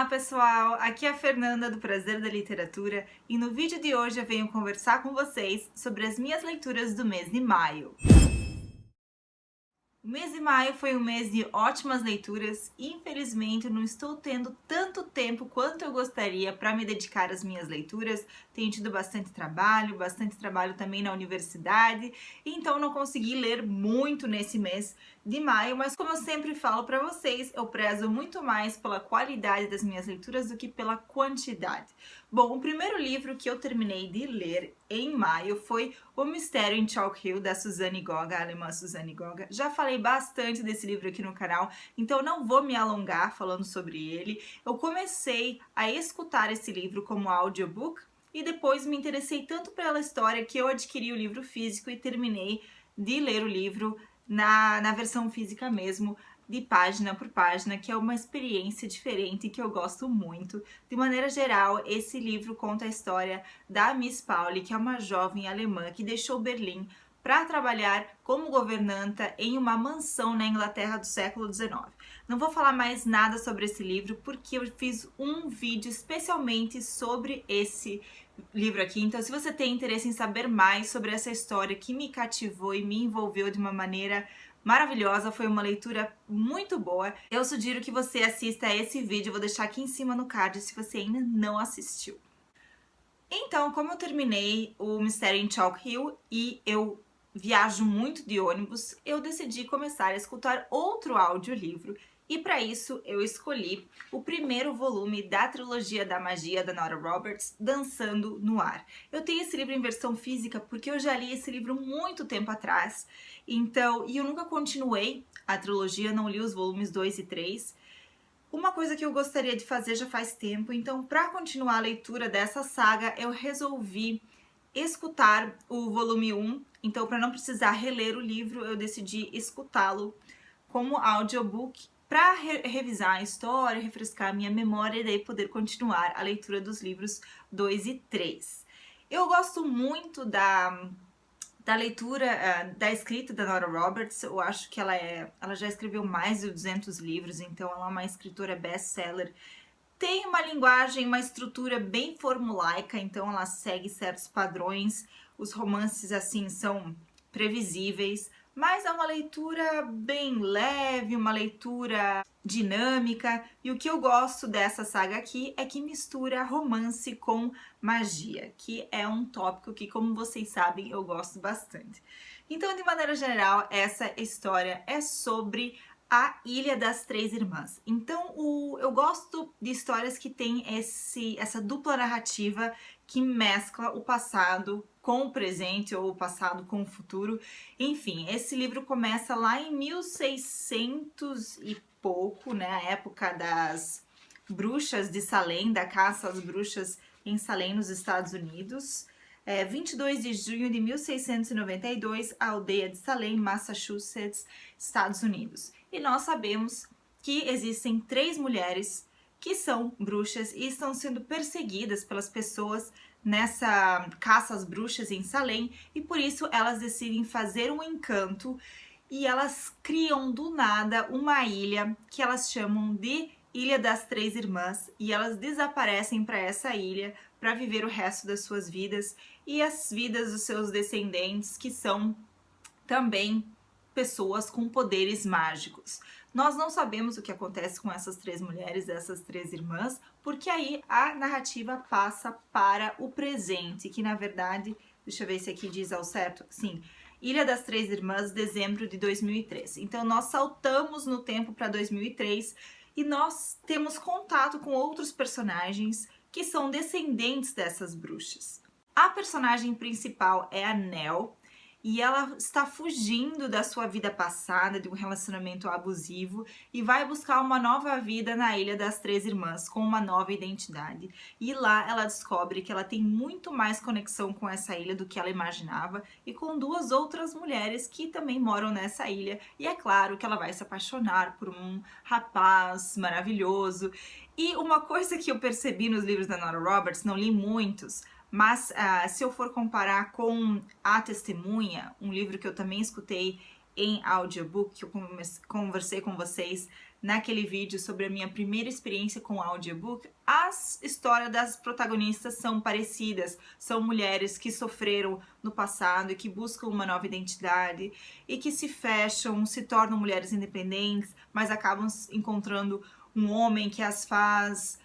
Olá pessoal, aqui é a Fernanda do Prazer da Literatura e no vídeo de hoje eu venho conversar com vocês sobre as minhas leituras do mês de maio. O mês de maio foi um mês de ótimas leituras e infelizmente eu não estou tendo tanto tempo quanto eu gostaria para me dedicar às minhas leituras. Tenho tido bastante trabalho também na universidade, então não consegui ler muito nesse mês de maio, mas como eu sempre falo para vocês, eu prezo muito mais pela qualidade das minhas leituras do que pela quantidade. Bom, o primeiro livro que eu terminei de ler em maio foi O Mistério em Chalk Hill, da Suzanne Goga, a alemã Suzanne Goga. Já falei bastante desse livro aqui no canal, então não vou me alongar falando sobre ele. Eu comecei a escutar esse livro como audiobook e depois me interessei tanto pela história que eu adquiri o livro físico e terminei de ler o livro na versão física mesmo, de página por página, que é uma experiência diferente que eu gosto muito. De maneira geral, esse livro conta a história da Miss Pauli, que é uma jovem alemã que deixou Berlim para trabalhar como governanta em uma mansão na Inglaterra do século XIX. Não vou falar mais nada sobre esse livro porque eu fiz um vídeo especialmente sobre esse livro aqui, então se você tem interesse em saber mais sobre essa história que me cativou e me envolveu de uma maneira maravilhosa, foi uma leitura muito boa, eu sugiro que você assista a esse vídeo, eu vou deixar aqui em cima no card se você ainda não assistiu. Então, como eu terminei o Mistério em Chalk Hill e eu viajo muito de ônibus, eu decidi começar a escutar outro audiolivro e para isso eu escolhi o primeiro volume da trilogia da magia da Nora Roberts, Dançando no Ar. Eu tenho esse livro em versão física porque eu já li esse livro muito tempo atrás, então, e eu nunca continuei a trilogia, não li os volumes 2 e 3. Uma coisa que eu gostaria de fazer já faz tempo, então para continuar a leitura dessa saga, eu resolvi escutar o volume 1, então para não precisar reler o livro, eu decidi escutá-lo como audiobook para revisar a história, refrescar a minha memória e daí poder continuar a leitura dos livros 2 e 3. Eu gosto muito da leitura, da escrita da Nora Roberts. Eu acho que ela já escreveu mais de 200 livros, então ela é uma escritora best-seller. Tem uma linguagem, uma estrutura bem formulaica, então ela segue certos padrões. Os romances, assim, são previsíveis, mas é uma leitura bem leve, uma leitura dinâmica. E o que eu gosto dessa saga aqui é que mistura romance com magia, que é um tópico que, como vocês sabem, eu gosto bastante. Então, de maneira geral, essa história é sobre a Ilha das Três Irmãs. Então, eu gosto de histórias que têm essa dupla narrativa que mescla o passado com o presente ou o passado com o futuro. Enfim, esse livro começa lá em 1600 e pouco, né? A época das bruxas de Salem, da caça às bruxas em Salem, nos Estados Unidos. 22 de junho de 1692, a aldeia de Salem, Massachusetts, Estados Unidos. E nós sabemos que existem 3 mulheres que são bruxas e estão sendo perseguidas pelas pessoas nessa caça às bruxas em Salem, e por isso elas decidem fazer um encanto e elas criam do nada uma ilha que elas chamam de Ilha das Três Irmãs, e elas desaparecem para essa ilha para viver o resto das suas vidas e as vidas dos seus descendentes, que são também pessoas com poderes mágicos. Nós não sabemos o que acontece com essas 3 mulheres, essas 3 irmãs, porque aí a narrativa passa para o presente, que na verdade, deixa eu ver se aqui diz ao certo, sim, Ilha das Três Irmãs, dezembro de 2003. Então nós saltamos no tempo para 2003 e nós temos contato com outros personagens que são descendentes dessas bruxas. A personagem principal é a Nell, e ela está fugindo da sua vida passada, de um relacionamento abusivo, e vai buscar uma nova vida na Ilha das Três Irmãs, com uma nova identidade. E lá ela descobre que ela tem muito mais conexão com essa ilha do que ela imaginava, e com 2 outras mulheres que também moram nessa ilha. E é claro que ela vai se apaixonar por um rapaz maravilhoso. E uma coisa que eu percebi nos livros da Nora Roberts, não li muitos, mas se eu for comparar com A Testemunha, um livro que eu também escutei em audiobook, que eu conversei com vocês naquele vídeo sobre a minha primeira experiência com audiobook, as histórias das protagonistas são parecidas. São mulheres que sofreram no passado e que buscam uma nova identidade e que se fecham, se tornam mulheres independentes, mas acabam encontrando um homem que as faz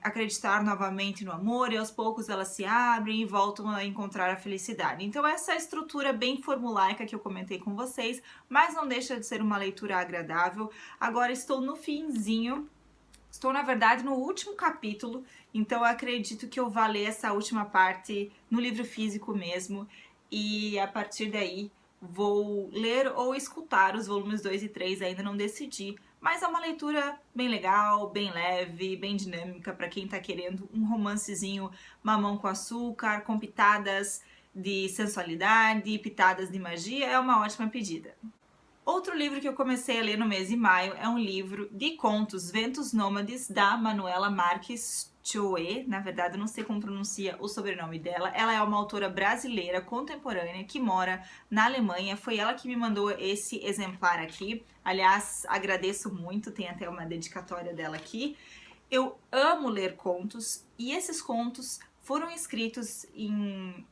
acreditar novamente no amor, e aos poucos elas se abrem e voltam a encontrar a felicidade. Então essa estrutura bem formulaica que eu comentei com vocês, mas não deixa de ser uma leitura agradável. Agora estou no finzinho, estou na verdade no último capítulo, então eu acredito que eu vá ler essa última parte no livro físico mesmo, e a partir daí vou ler ou escutar os volumes 2 e 3, ainda não decidi, mas é uma leitura bem legal, bem leve, bem dinâmica para quem tá querendo um romancezinho mamão com açúcar, com pitadas de sensualidade, pitadas de magia, é uma ótima pedida. Outro livro que eu comecei a ler no mês de maio é um livro de contos Ventos Nômades, da Manuela Marques Choe. Na verdade, eu não sei como pronuncia o sobrenome dela. Ela é uma autora brasileira contemporânea que mora na Alemanha. Foi ela que me mandou esse exemplar aqui. Aliás, agradeço muito, tem até uma dedicatória dela aqui. Eu amo ler contos e esses contos foram escritos em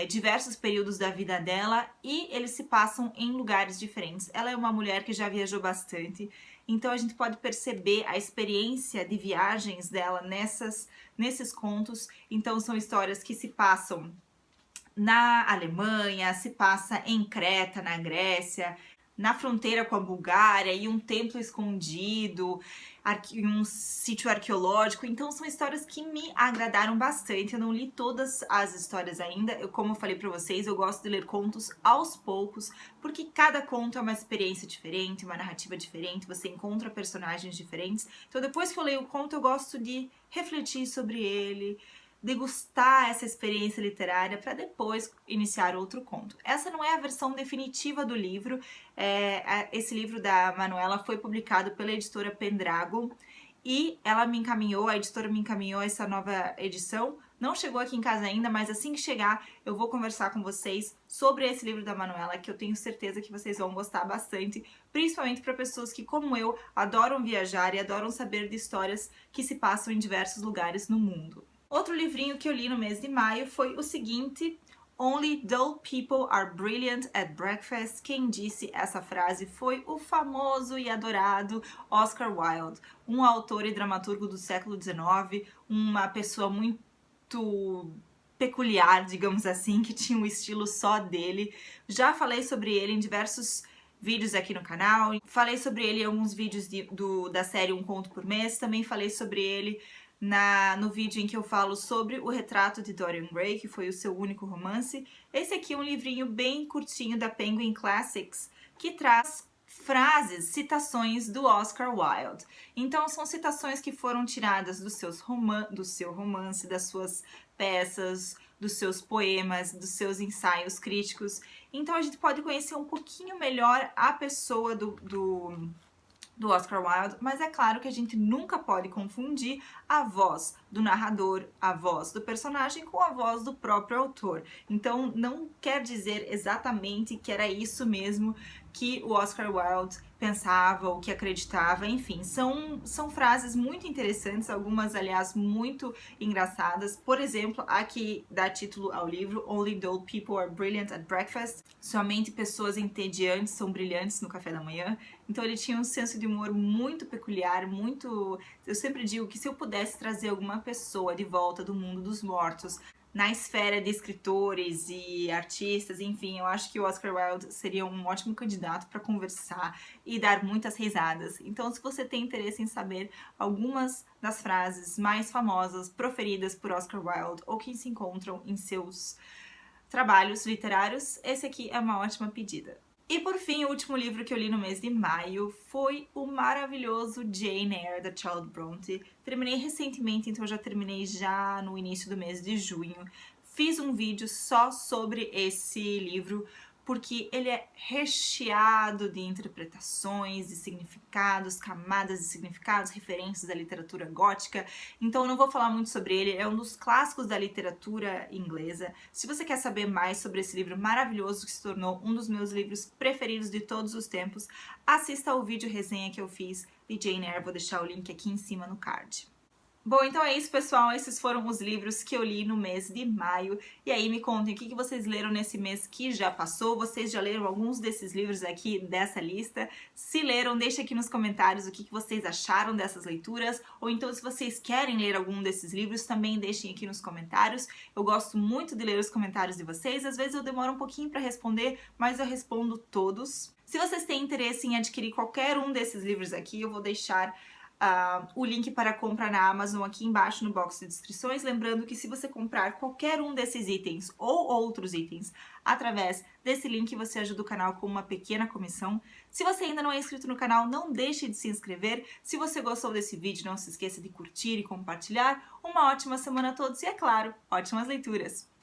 diversos períodos da vida dela e eles se passam em lugares diferentes. Ela é uma mulher que já viajou bastante, então a gente pode perceber a experiência de viagens dela nesses contos. Então são histórias que se passam na Alemanha, se passa em Creta, na Grécia, na fronteira com a Bulgária, e um templo escondido, um sítio arqueológico. Então são histórias que me agradaram bastante. Eu não li todas as histórias ainda. Como eu falei pra vocês, eu gosto de ler contos aos poucos, porque cada conto é uma experiência diferente, uma narrativa diferente, você encontra personagens diferentes. Então depois que eu leio o conto, eu gosto de refletir sobre ele, degustar essa experiência literária para depois iniciar outro conto. Essa não é a versão definitiva do livro. Esse livro da Manuela foi publicado pela editora Pendragon e ela me encaminhou, a editora me encaminhou essa nova edição. Não chegou aqui em casa ainda, mas assim que chegar eu vou conversar com vocês sobre esse livro da Manuela, que eu tenho certeza que vocês vão gostar bastante, principalmente para pessoas que, como eu, adoram viajar e adoram saber de histórias que se passam em diversos lugares no mundo. Outro livrinho que eu li no mês de maio foi o seguinte: Only dull people are brilliant at breakfast. Quem disse essa frase foi o famoso e adorado Oscar Wilde, um autor e dramaturgo do século XIX, uma pessoa muito peculiar, digamos assim, que tinha um estilo só dele. Já falei sobre ele em diversos vídeos aqui no canal, falei sobre ele em alguns vídeos da série Um Conto por Mês, também falei sobre ele no vídeo em que eu falo sobre o retrato de Dorian Gray, que foi o seu único romance. Esse aqui é um livrinho bem curtinho da Penguin Classics, que traz frases, citações do Oscar Wilde. Então são citações que foram tiradas do seu romance, das suas peças, dos seus poemas, dos seus ensaios críticos. Então a gente pode conhecer um pouquinho melhor a pessoa do Oscar Wilde, mas é claro que a gente nunca pode confundir a voz do narrador, a voz do personagem com a voz do próprio autor. Então não quer dizer exatamente que era isso mesmo que o Oscar Wilde pensava ou que acreditava, enfim, são frases muito interessantes, algumas, aliás, muito engraçadas. Por exemplo, a que dá título ao livro, Only dull people are brilliant at breakfast. Somente pessoas entediantes são brilhantes no café da manhã. Então ele tinha um senso de humor muito peculiar, muito... Eu sempre digo que se eu pudesse trazer alguma pessoa de volta do mundo dos mortos, na esfera de escritores e artistas, enfim, eu acho que o Oscar Wilde seria um ótimo candidato para conversar e dar muitas risadas. Então, se você tem interesse em saber algumas das frases mais famosas proferidas por Oscar Wilde ou que se encontram em seus trabalhos literários, esse aqui é uma ótima pedida. E por fim, o último livro que eu li no mês de maio foi o maravilhoso Jane Eyre, da Charlotte Bronte. Terminei recentemente, então eu já terminei já no início do mês de junho. Fiz um vídeo só sobre esse livro, porque ele é recheado de interpretações, de significados, camadas de significados, referências da literatura gótica. Então eu não vou falar muito sobre ele, é um dos clássicos da literatura inglesa. Se você quer saber mais sobre esse livro maravilhoso que se tornou um dos meus livros preferidos de todos os tempos, assista ao vídeo resenha que eu fiz de Jane Eyre. Vou deixar o link aqui em cima no card. Bom, então é isso, pessoal. Esses foram os livros que eu li no mês de maio. E aí, me contem o que vocês leram nesse mês que já passou. Vocês já leram alguns desses livros aqui dessa lista? Se leram, deixa aqui nos comentários o que vocês acharam dessas leituras. Ou então, se vocês querem ler algum desses livros, também deixem aqui nos comentários. Eu gosto muito de ler os comentários de vocês. Às vezes eu demoro um pouquinho para responder, mas eu respondo todos. Se vocês têm interesse em adquirir qualquer um desses livros aqui, eu vou deixar o link para compra na Amazon aqui embaixo no box de descrições. Lembrando que se você comprar qualquer um desses itens ou outros itens através desse link, você ajuda o canal com uma pequena comissão. Se você ainda não é inscrito no canal, não deixe de se inscrever. Se você gostou desse vídeo, não se esqueça de curtir e compartilhar. Uma ótima semana a todos e, é claro, ótimas leituras!